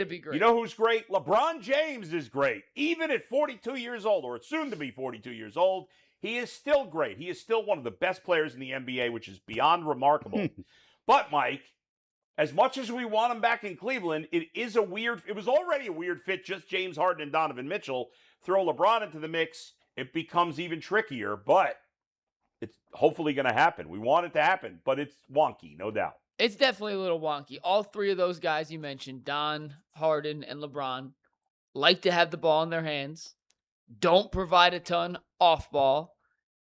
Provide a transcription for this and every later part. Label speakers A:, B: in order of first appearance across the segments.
A: to be great.
B: You know who's great? LeBron James is great. Even at 42 years old, or soon to be 42 years old, he is still great. He is still one of the best players in the NBA, which is beyond remarkable. But, Mike, as much as we want him back in Cleveland, it was already a weird fit, just James Harden and Donovan Mitchell. Throw LeBron into the mix, it becomes even trickier, but it's hopefully going to happen. We want it to happen, but it's wonky, no doubt.
A: It's definitely a little wonky. All three of those guys you mentioned, Don, Harden, and LeBron, like to have the ball in their hands, don't provide a ton off ball,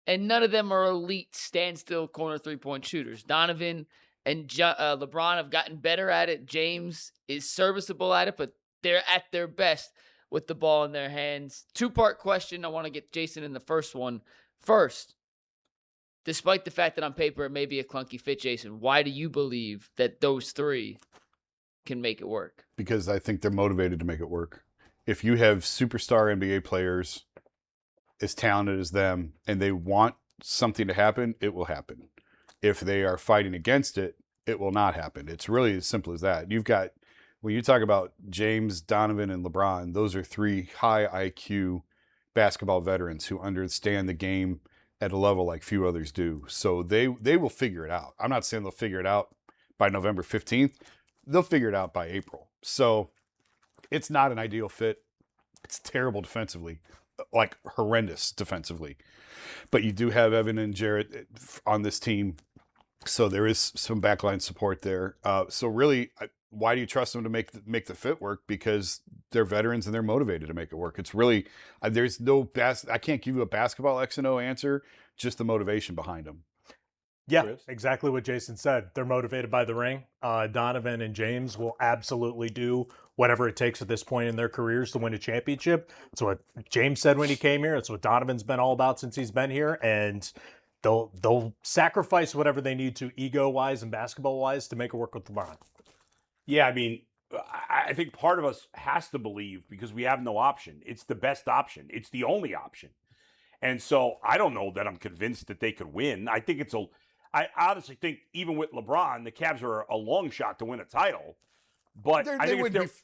A: and none of them are elite standstill corner three-point shooters. Donovan and LeBron have gotten better at it. James is serviceable at it, but they're at their best with the ball in their hands. Two-part question. I want to get Jason in the first one. First, despite the fact that on paper it may be a clunky fit, Jason, why do you believe that those three can make it work?
C: Because I think they're motivated to make it work. If you have superstar NBA players as talented as them and they want something to happen, it will happen. If they are fighting against it, it will not happen. It's really as simple as that. When you talk about James, Donovan, and LeBron, those are three high IQ basketball veterans who understand the game at a level like few others do. So they will figure it out. I'm not saying they'll figure it out by November 15th. They'll figure it out by April. So it's not an ideal fit. It's terrible defensively, like horrendous defensively. But you do have Evan and Jarrett on this team. So there is some backline support there. So really, why do you trust them to make the fit work? Because they're veterans and they're motivated to make it work. It's really, there's no I can't give you a basketball X and O answer, just the motivation behind them.
D: Yeah,
B: Chris?
D: exactly what Jason said. They're motivated by the ring. Donovan and James will absolutely do whatever it takes at this point in their careers to win a championship. It's what James said when he came here. It's what Donovan's been all about since he's been here. And they'll sacrifice whatever they need to ego-wise and basketball-wise to make it work with LeBron.
B: Yeah, I mean, I think part of us has to believe, because we have no option. It's the best option. It's the only option. And so I don't know that I'm convinced that they could win. I honestly think even with LeBron, the Cavs are a long shot to win a title. But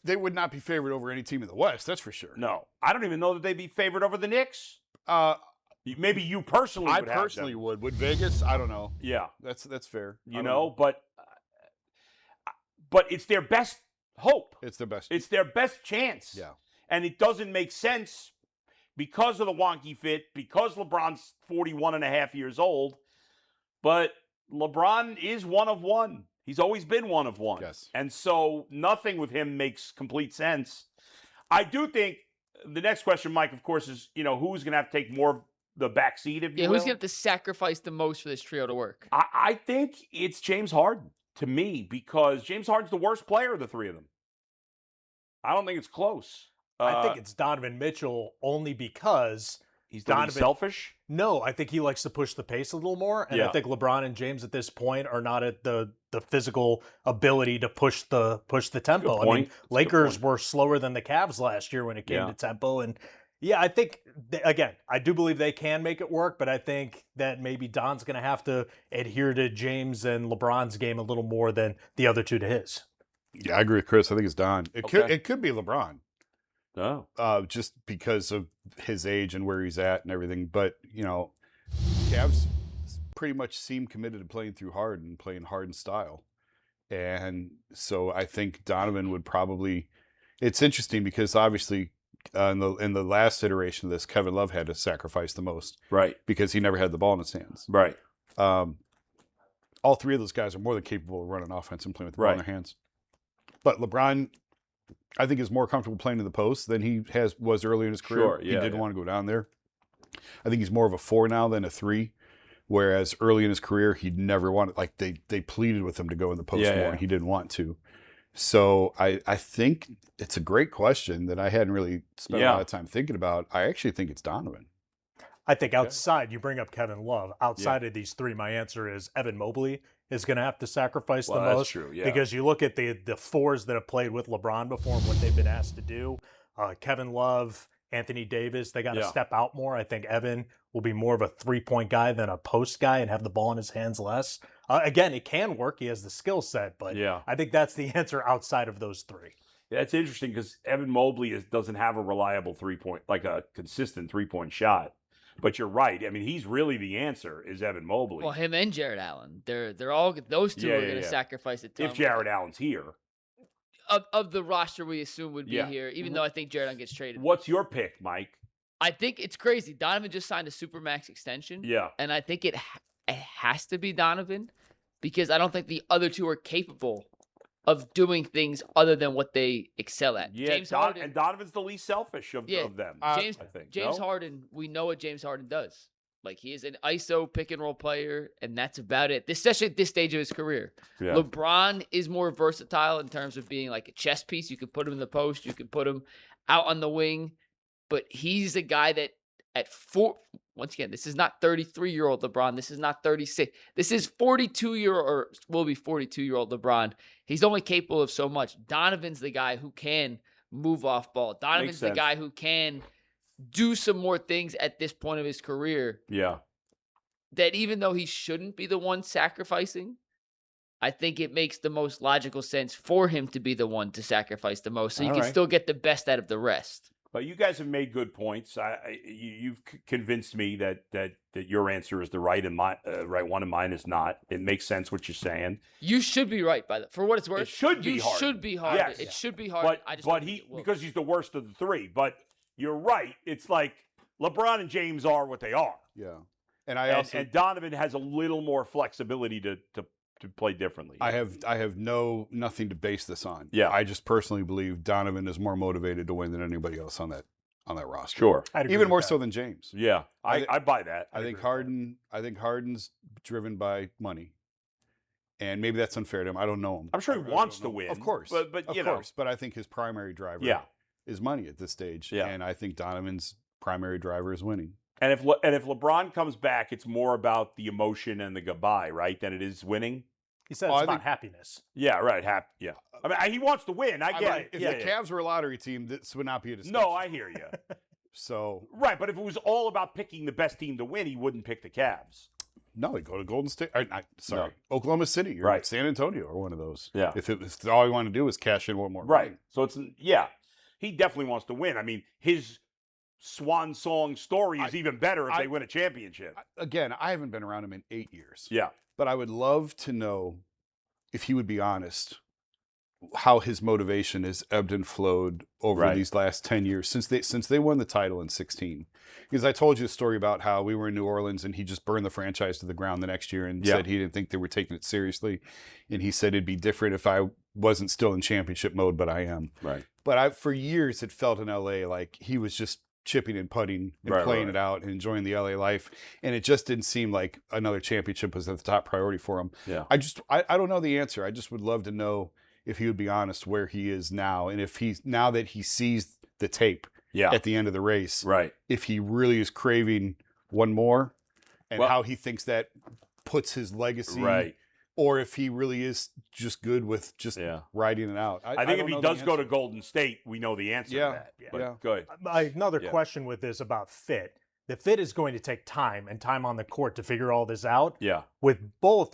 C: they would not be favored over any team in the West, that's for sure.
B: No, I don't even know that they'd be favored over the Knicks. Maybe you personally would. I
C: personally would. Would Vegas? I don't know.
B: Yeah.
C: That's fair.
B: You know, but it's their best hope.
C: It's their best.
B: It's their best chance.
C: Yeah.
B: And it doesn't make sense because of the wonky fit, because LeBron's 41 and a half years old. But LeBron is one of one. He's always been one of one.
C: Yes.
B: And so nothing with him makes complete sense. I do think the next question, Mike, of course, is, who's going to have to take more of the backseat, if you will?
A: Who's going to have to sacrifice the most for this trio to work?
B: I think it's James Harden, to me, because James Harden's the worst player of the three of them. I don't think it's close.
D: I think it's Donovan Mitchell only because
B: he's
D: selfish.
B: selfish.
D: No, I think he likes to push the pace a little more, and I think LeBron and James at this point are not at the physical ability to push the tempo. I mean, Lakers were slower than the Cavs last year when it came to tempo, and I think I do believe they can make it work, but I think that maybe Don's going to have to adhere to James and LeBron's game a little more than the other two to his.
C: Yeah, I agree with Chris. I think it's Don. It could be LeBron.
B: No.
C: Just because of his age and where he's at and everything. But, Cavs pretty much seem committed to playing through Harden, playing Harden style. And so I think Donovan would probably – it's interesting because obviously in the last iteration of this, Kevin Love had to sacrifice the most.
B: Right.
C: Because he never had the ball in his hands.
B: Right.
C: All three of those guys are more than capable of running offense and playing with the ball in their hands. But LeBron – I think is more comfortable playing in the post than he was early in his career.
B: Sure,
C: he didn't want to go down there. I think he's more of a 4 now than a 3, whereas early in his career he never wanted. Like they pleaded with him to go in the post more, and he didn't want to. So I think it's a great question that I hadn't really spent a lot of time thinking about. I actually think it's Donovan.
D: I think outside, you bring up Kevin Love. Outside of these three, my answer is Evan Mobley is going to have to sacrifice the most.
B: That's true, yeah.
D: Because you look at the fours that have played with LeBron before and what they've been asked to do. Kevin Love, Anthony Davis, they got to step out more. I think Evan will be more of a 3-point guy than a post guy and have the ball in his hands less. Again, it can work. He has the skill set, but I think that's the answer outside of those three.
B: That's interesting because Evan Mobley doesn't have a reliable 3-point, like a consistent 3-point shot. But you're right. I mean, he's really the answer. Is Evan Mobley?
A: Well, him and Jared Allen, they're all those two are going to sacrifice a ton.
B: If Jared Allen's here,
A: of the roster, we assume would be here, even though I think Jared Allen gets traded.
B: What's your pick, Mike?
A: I think it's crazy. Donovan just signed a supermax extension.
B: Yeah,
A: and I think it has to be Donovan because I don't think the other two are capable of doing things other than what they excel at.
B: Yeah,
A: James Harden,
B: and Donovan's the least selfish of them.
A: James,
B: I think.
A: James Harden, we know what James Harden does. Like, he is an ISO pick and roll player, and that's about it. Especially at this stage of his career. Yeah. LeBron is more versatile in terms of being like a chess piece. You can put him in the post, you can put him out on the wing, but he's a guy that once again, this is not 33-year-old LeBron. This is not 36. This is 42-year-old, or will be 42-year-old LeBron. He's only capable of so much. Donovan's the guy who can move off ball. Donovan's the guy who can do some more things at this point of his career.
B: Yeah.
A: That even though he shouldn't be the one sacrificing, I think it makes the most logical sense for him to be the one to sacrifice the most, so you can still get the best out of the rest.
B: But you guys have made good points. You've convinced me that your answer is the right and my right one, and mine is not. It makes sense what you're saying.
A: You should be right for what it's worth.
B: It should be hard.
A: Should be hard.
B: Yes.
A: It should be hard.
B: But because he's the worst of the three. But you're right. It's like LeBron and James are what they are.
C: Yeah, and
B: Donovan has a little more flexibility to play differently.
C: I have nothing to base this on.
B: Yeah,
C: I just personally believe Donovan is more motivated to win than anybody else on that roster.
B: Sure,
C: even more so than James.
B: Yeah, I buy that.
C: I think Harden's driven by money, and maybe that's unfair to him. I don't know him.
B: I'm sure he wants to win,
C: of course,
B: but
C: of course. But I think his primary driver, is money at this stage.
B: Yeah,
C: and I think Donovan's primary driver is winning.
B: And if LeBron comes back, it's more about the emotion and the goodbye, right, than it is winning.
D: He said it's about happiness.
B: Yeah, right. Yeah. I mean, he wants to win. I get it.
C: If the Cavs were a lottery team, this would not be a discussion.
B: No, I hear you.
C: So
B: right, but if it was all about picking the best team to win, he wouldn't pick the Cavs.
C: No, he'd go to Golden State. Oklahoma City or San Antonio or one of those.
B: Yeah.
C: If all he wanted to do was cash in one more.
B: Right.
C: Game.
B: So he definitely wants to win. I mean, his swan song story is even better if they win a championship.
C: Again, I haven't been around him in 8 years.
B: Yeah.
C: But I would love to know, if he would be honest, how his motivation has ebbed and flowed over these last 10 years since they won the title in 2016. Because I told you a story about how we were in New Orleans and he just burned the franchise to the ground the next year and said he didn't think they were taking it seriously. And he said it'd be different if I wasn't still in championship mode, but I am.
B: Right.
C: But for years it felt in LA like he was just chipping and putting and playing it out and enjoying the LA life. And it just didn't seem like another championship was the top priority for him.
B: Yeah.
C: I don't know the answer. I just would love to know if he would be honest where he is now. And if now that he sees the tape at the end of the race, if he really is craving one more and how he thinks that puts his legacy, or if he really is just good with just riding it out.
B: I think if he does go to Golden State, we know the answer to that. But good.
D: Another question with this about fit. The fit is going to take time and time on the court to figure all this out.
B: Yeah.
D: With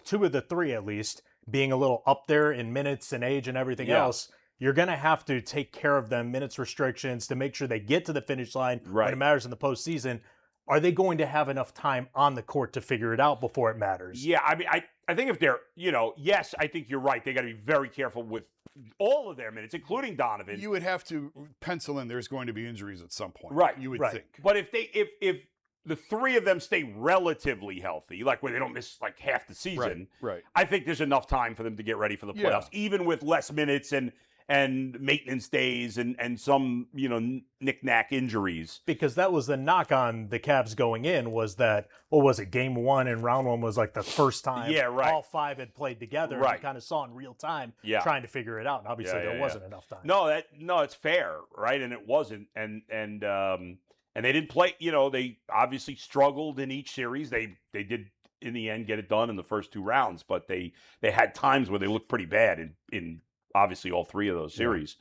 D: two of the three at least being a little up there in minutes and age and everything else, you're going to have to take care of them, minutes restrictions, to make sure they get to the finish line when it matters in the postseason. Are they going to have enough time on the court to figure it out before it matters?
B: Yeah, I mean, I think if they're, yes, I think you're right. They got to be very careful with all of their minutes, including Donovan.
C: You would have to pencil in there's going to be injuries at some point.
B: Right.
C: You would think.
B: But if the three of them stay relatively healthy, like where they don't miss like half the season, I think there's enough time for them to get ready for the playoffs, even with less minutes and maintenance days and some, knick-knack injuries.
D: Because that was the knock on the Cavs going in, was that, what was it, game one and round one was like the first time all five had played together and kind of saw in real time trying to figure it out. And obviously there wasn't enough time.
B: No, it's fair, right? And it wasn't. And they didn't play, they obviously struggled in each series. They did in the end get it done in the first two rounds, but they had times where they looked pretty bad in obviously all three of those series.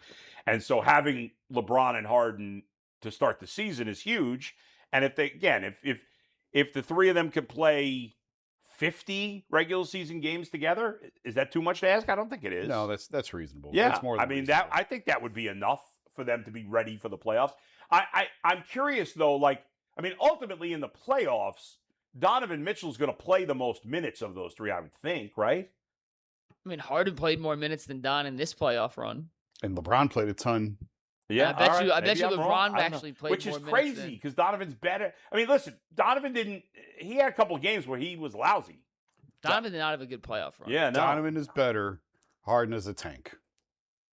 B: And so having LeBron and Harden to start the season is huge. And if the three of them can play 50 regular season games together? Is that too much to ask? I don't think it is.
C: No, that's reasonable.
B: Yeah,
C: that's more than
B: I mean
C: reasonable.
B: I think that would be enough for them to be ready for the playoffs. I'm curious though. Like, I mean, ultimately in the playoffs, Donovan Mitchell's going to play the most minutes of those three, I would think, right?
A: I mean, Harden played more minutes than Don in this playoff run.
C: And LeBron played a ton.
B: Yeah,
A: I bet you. I bet
B: maybe
A: you
B: I'm wrong.
A: LeBron
B: I don't
A: actually
B: know.
A: played
B: Which
A: more
B: is
A: minutes
B: crazy
A: than-
B: because Donovan's better. I mean, listen, Donovan didn't. He had a couple of games where he was lousy.
A: Donovan did not have a good playoff run.
B: Yeah, no.
C: Donovan is better. Harden is a tank.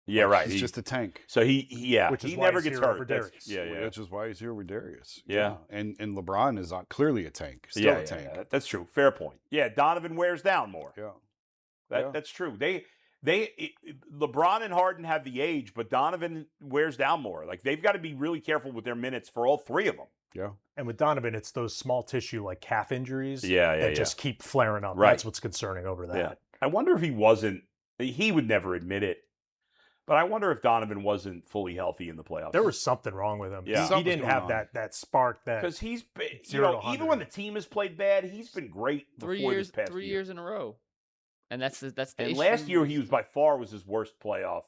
B: Yeah,
C: Like,
B: right.
C: He's just a tank.
B: So he
D: Which is
B: he
D: why
B: never
D: he's
B: gets
D: here
B: hurt.
D: over
B: That's-
D: Darius.
B: Yeah.
C: Which is why he's here with Darius.
B: Yeah.
C: And LeBron is clearly a tank. Still
B: Yeah,
C: a tank.
B: yeah, that's true. Fair point. Yeah, Donovan wears down more.
C: Yeah.
B: That's true. LeBron and Harden have the age, but Donovan wears down more. Like, they've got to be really careful with their minutes for all three of them.
C: Yeah.
D: And with Donovan, it's those small tissue like calf injuries
B: Yeah,
D: that just keep flaring up.
B: Right.
D: That's what's concerning over that.
B: Yeah. I wonder if he would never admit it, but I wonder if Donovan wasn't fully healthy in the playoffs.
D: There was something wrong with him.
B: Yeah.
D: He
C: Something's
D: didn't
C: going
D: have
C: on.
D: that spark that
B: because he's been,
D: 0 to
B: even
D: 100.
B: when the team has played bad, he's been great.
A: Three
B: before
A: years,
B: this past
A: 3
B: year.
A: years in a row, and that's the
B: And
A: issue.
B: last year, he was by far his worst playoff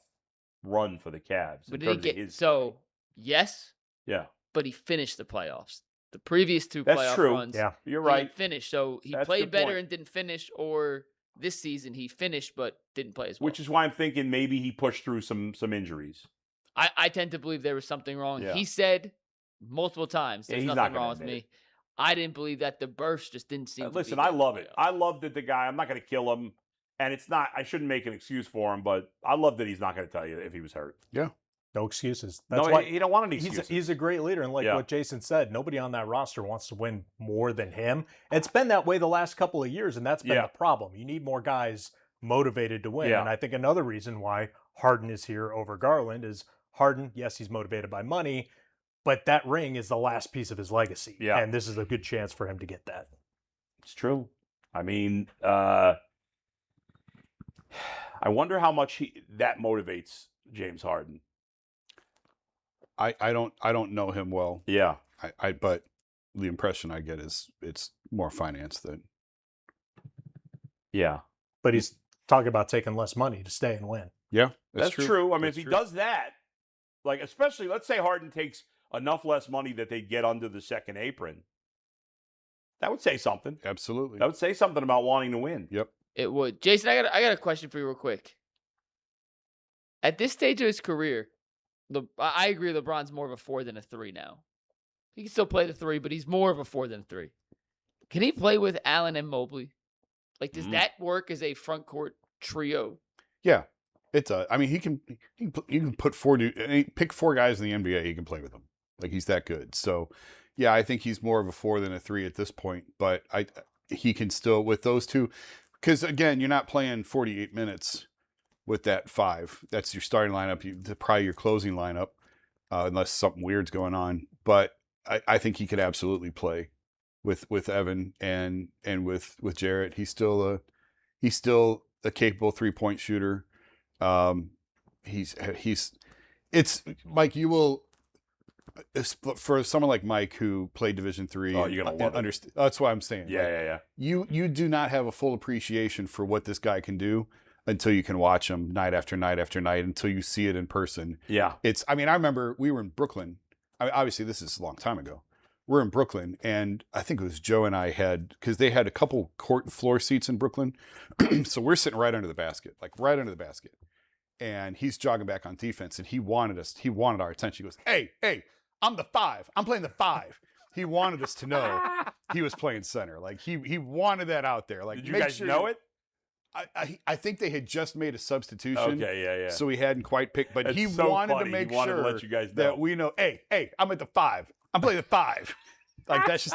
B: run for the Cavs.
A: But
B: in
A: did he
B: terms of
A: get
B: his-
A: so? Yes,
B: Yeah,
A: but he finished the playoffs. The previous two
B: That's
A: playoff
B: true.
A: runs,
D: Yeah.
B: you're
A: he
B: right.
A: didn't finish. So he
B: That's a
A: played
B: good
A: better
B: point.
A: and didn't finish, or this season he finished but didn't play as well.
B: Which is why I'm thinking maybe he pushed through some injuries.
A: I tend to believe there was something wrong.
B: Yeah.
A: He said multiple times,
B: Yeah,
A: "There's
B: he's
A: nothing
B: not gonna
A: wrong with
B: admit
A: me." I didn't believe that. The burst just didn't seem.
B: Listen,
A: to be
B: I
A: there
B: love
A: in
B: it.
A: the
B: I
A: playoffs.
B: love that the guy. I'm not going to kill him, and it's not. I shouldn't make an excuse for him, but I love that he's not going to tell you if he was hurt.
D: no excuses. That's
B: No,
D: why
B: he don't want any
D: he's
B: excuses.
D: he's a great leader. And like
B: Yeah.
D: what Jason said, nobody on that roster wants to win more than him. It's been that way the last couple of years, and that's been
B: Yeah.
D: the problem. You need more guys motivated to win.
B: Yeah.
D: And I think another reason why Harden is here over Garland is Harden, yes, he's motivated by money, but that ring is the last piece of his legacy.
B: Yeah.
D: And this is a good chance for him to get that.
B: It's true. I mean, I wonder how much that motivates James Harden.
C: I don't know him well.
B: Yeah.
C: But the impression I get is it's more finance than
B: Yeah.
D: But he's talking about taking less money to stay and win.
C: yeah.
B: That's true. I mean,
C: That's
B: if he
C: true.
B: does that, like, especially, let's say Harden takes enough less money that they get under the second apron, that would say something.
C: Absolutely.
B: That would say something about wanting to win.
C: Yep.
A: It would. Jason, I got a question for you real quick. At this stage of his career, I agree LeBron's more of a 4 than a 3 now. He can still play the 3, but he's more of a 4 than a 3. Can he play with Allen and Mobley? Like, does that work as a front court trio?
C: Yeah. It's I mean, he can put pick 4 guys in the NBA. He can play with them. Like, he's that good. So, yeah, I think he's more of a 4 than a 3 at this point. But he can still, with those two, because again, you're not playing 48 minutes with that 5. That's your starting lineup. Probably your closing lineup, unless something weird's going on. But I think he could absolutely play with Evan and with Jarrett. He's still a capable 3-point shooter. It's Mike. You will, for someone like Mike who played Division III.
B: Oh, you're gonna love it.
C: Understand. That's why I'm saying.
B: Yeah.
C: You do not have a full appreciation for what this guy can do until you can watch him night after night after night, until you see it in person.
B: Yeah.
C: I remember we were in Brooklyn. Obviously this is a long time ago. We're in Brooklyn, and I think it was Joe and I because they had a couple court floor seats in Brooklyn. So we're sitting right under the basket. And he's jogging back on defense, and he wanted our attention. He goes, hey, I'm the 5. I'm playing the 5. He wanted us to know he was playing center. Like, he wanted that out there. Like,
B: Did you
C: make
B: guys
C: sure
B: know it?
C: I think they had just made a substitution.
B: Okay, yeah.
C: So he hadn't quite picked, but
B: That's
C: he
B: so
C: wanted
B: funny.
C: to make
B: He wanted
C: sure
B: to let you guys know.
C: that we know, hey, I'm at the 5. I'm playing the 5. Like, that's just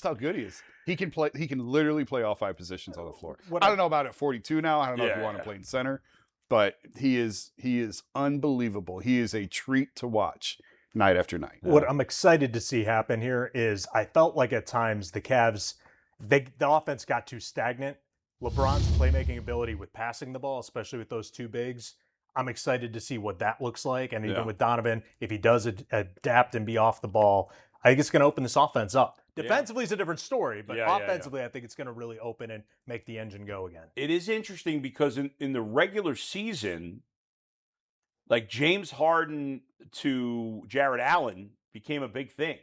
C: how good he is. He can literally play all 5 positions on the floor. I don't know about at 42 now. I don't know if you want to play in center, but he is unbelievable. He is a treat to watch night after night.
D: What I'm excited to see happen here is I felt like at times the Cavs, the offense got too stagnant. LeBron's playmaking ability with passing the ball, especially with those 2 bigs, I'm excited to see what that looks like. And even with Donovan, if he does adapt and be off the ball, I think it's going to open this offense up Defensively is a different story, but
B: Yeah,
D: offensively, I think it's going to really open and make the engine go again.
B: It is interesting because in the regular season, like James Harden to Jared Allen became a big thing.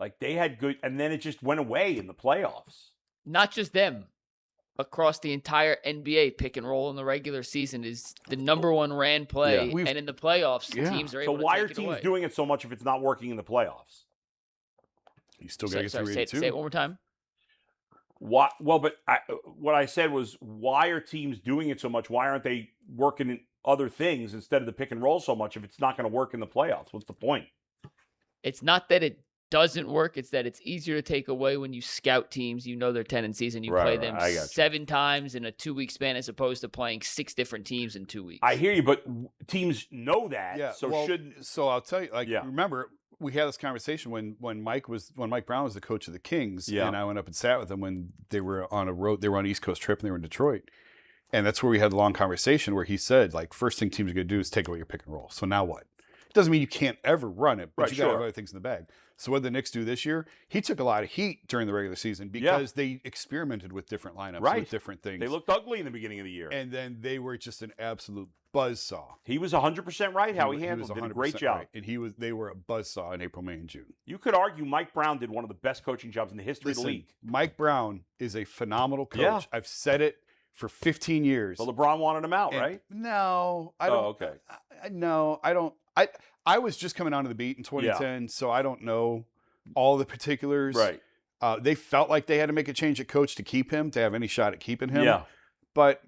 B: Like they had good, and then it just went away in the playoffs.
A: Not just them. Across the entire NBA, pick and roll in the regular season is the number one ran play, and in the playoffs, teams are able to take it away.
B: So why are teams doing it so much if it's not working in the playoffs?
C: You still got to get through 82.
A: Say it one more time.
B: Why? Well, but what I said was, why are teams doing it so much? Why aren't they working in other things instead of the pick and roll so much if it's not going to work in the playoffs? What's the point?
A: It's not that it doesn't work. It's that it's easier to take away when you scout teams. You know their tendencies, and you play them 7 times in a 2-week span as opposed to playing 6 different teams in 2 weeks.
B: I hear you, but teams know that.
C: Yeah. So I'll tell you. Remember, we had this conversation when Mike Brown was the coach of the Kings, and I went up and sat with them when they were on a road. They were on an East Coast trip, and they were in Detroit. And that's where we had a long conversation where he said, like, first thing teams are going to do is take away your pick and roll. So now what? It doesn't mean you can't ever run it, but you got to have other things in the bag. So what did the Knicks do this year? He took a lot of heat during the regular season because they experimented with different lineups, with different things.
B: They looked ugly in the beginning of the year.
C: And then they were just an absolute buzzsaw.
B: He was 100% right how he handled it. Did a great job.
C: Right. And they were a buzzsaw in April, May, and June.
B: You could argue Mike Brown did one of the best coaching jobs in the history of the league.
C: Mike Brown is a phenomenal coach. Yeah. I've said it for 15 years.
B: Well, LeBron wanted him out, right?
C: No, I don't.
B: Oh, okay.
C: No, I don't. I was just coming onto the beat in 2010, so I don't know all the particulars.
B: Right.
C: They felt like they had to make a change at coach to keep him, to have any shot at keeping him.
B: Yeah.
C: But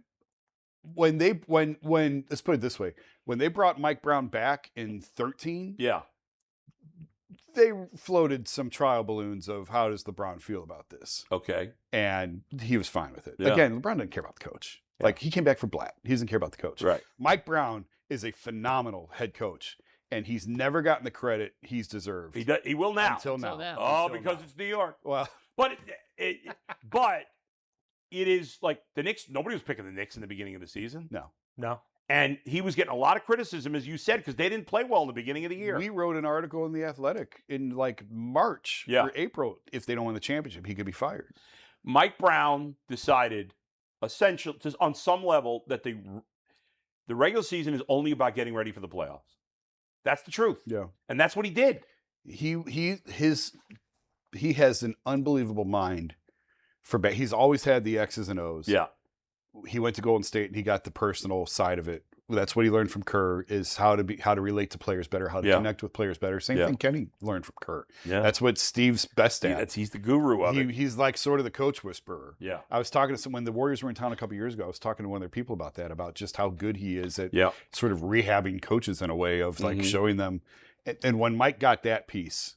C: when let's put it this way, when they brought Mike Brown back in 2013, they floated some trial balloons of how does LeBron feel about this.
B: Okay.
C: And he was fine with it.
B: Yeah.
C: Again, LeBron didn't care about the coach. Yeah. Like, he came back for Blatt. He doesn't care about the coach.
B: Right.
C: Mike Brown is a phenomenal head coach. And he's never gotten the credit he's deserved.
B: He will now.
C: Until now.
B: Oh, because it's New York.
C: Well,
B: but it is like the Knicks. Nobody was picking the Knicks in the beginning of the season.
C: No.
B: And he was getting a lot of criticism, as you said, because they didn't play well in the beginning of the year.
C: We wrote an article in The Athletic in like March or April. If they don't win the championship, he could be fired.
B: Mike Brown decided, essentially, on some level, that the regular season is only about getting ready for the playoffs. That's the truth.
C: Yeah.
B: And that's what he did.
C: He has an unbelievable mind for he's always had the X's and O's.
B: Yeah.
C: He went to Golden State and he got the personal side of it. That's what he learned from Kerr, is how to relate to players better, how to connect with players better. Same thing Kenny learned from Kerr.
B: Yeah.
C: That's what Steve's best at.
B: He's the guru of it.
C: He's like sort of the coach whisperer.
B: Yeah.
C: I was talking to someone, when the Warriors were in town a couple years ago, I was talking to one of their people about that, about just how good he is at sort of rehabbing coaches in a way of like showing them. And when Mike got that piece,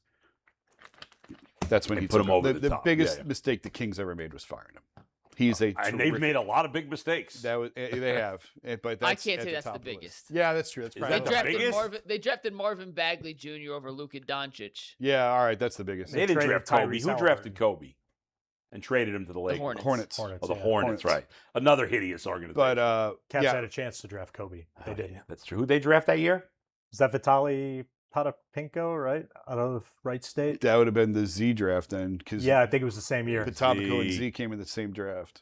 C: that's when he
B: put him over the
C: top. Biggest mistake the Kings ever made was firing him. He's
B: and they've made a lot of big mistakes.
C: They have, but
A: I can't say that's the biggest.
C: Yeah, that's true. That's probably
A: they drafted Marvin Bagley Jr. over Luka Doncic.
C: Yeah, all right, that's the biggest.
B: They didn't draft Kobe. Who drafted Kobe and traded him to the Lakers?
C: Hornets.
B: Oh, the Hornets, right? Another hideous organization.
C: But
D: Cavs had a chance to draft Kobe. They did.
B: Yeah, that's true. Who'd they draft that year?
D: Is that Vitaly Potapinko, right? Out of Wright State?
C: That would have been the Z draft then.
D: Yeah, I think it was the same year.
C: Potapinko and Z came in the same draft.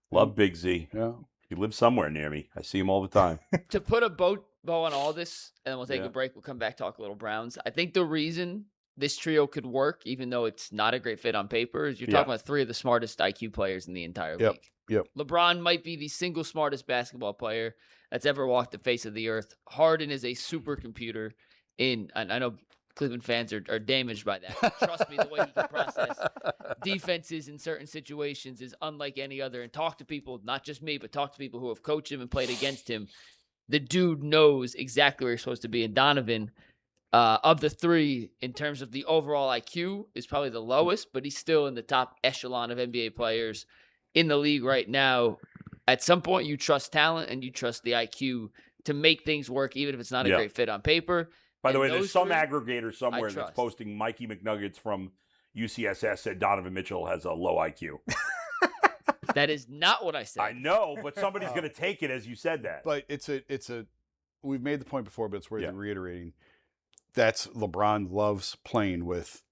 B: Love Big Z.
C: Yeah.
B: He lives somewhere near me. I see him all the time.
A: To put a bow on all this, and then we'll take a break. We'll come back, talk a little Browns. I think the reason this trio could work, even though it's not a great fit on paper, is you're talking about 3 of the smartest IQ players in the entire league.
C: Yep.
A: LeBron might be the single smartest basketball player that's ever walked the face of the earth. Harden is a supercomputer and I know Cleveland fans are damaged by that. Trust me, the way he can process defenses in certain situations is unlike any other. And talk to people, not just me, but talk to people who have coached him and played against him. The dude knows exactly where he's supposed to be. And Donovan, of the 3, in terms of the overall IQ, is probably the lowest, but he's still in the top echelon of NBA players in the league right now. At some point, you trust talent and you trust the IQ to make things work, even if it's not a great fit on paper.
B: By the way, there's some aggregator somewhere that's posting Mikey McNuggets from UCSS said Donovan Mitchell has a low IQ.
A: That is not what I said.
B: I know, but somebody's going to take it as you said that.
C: But we've made the point before, but it's worth reiterating. That's LeBron loves playing with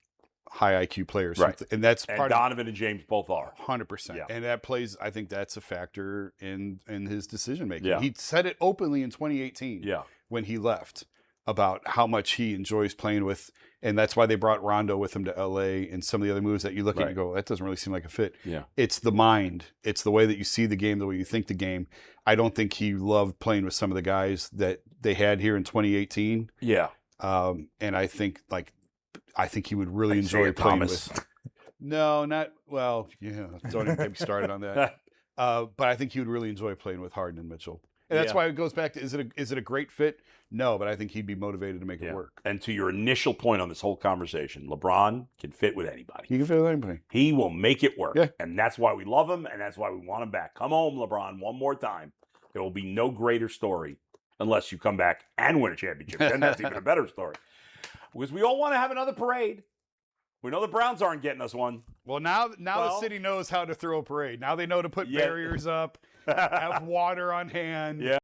C: high IQ players.
B: Right.
C: And that's
B: And
C: part
B: Donovan and James both are.
C: 100%.
B: Yeah.
C: And that plays, I think that's a factor in his decision making.
B: Yeah.
C: He said it openly in 2018 when he left about how much he enjoys playing with. And that's why they brought Rondo with him to LA and some of the other moves that you look at and go, that doesn't really seem like a fit.
B: Yeah.
C: It's the mind. It's the way that you see the game, the way you think the game. I don't think he loved playing with some of the guys that they had here in 2018.
B: Yeah.
C: And I think he would really enjoy playing with. No, not well. Yeah, don't even get me started on that. But I think he would really enjoy playing with Harden and Mitchell, and that's why it goes back to is it a great fit? No, but I think he'd be motivated to make it work.
B: And to your initial point on this whole conversation, LeBron can fit with anybody.
C: He can fit with anybody.
B: He will make it work,
C: Yeah.
B: and that's why we love him, and that's why we want him back. Come home, LeBron, one more time. There will be no greater story unless you come back and win a championship. Then that's even a better story. Because we all want to have another parade. We know the Browns aren't getting us one.
C: Well, now the city knows how to throw a parade. Now they know to put barriers up, have water on hand.
B: Yeah.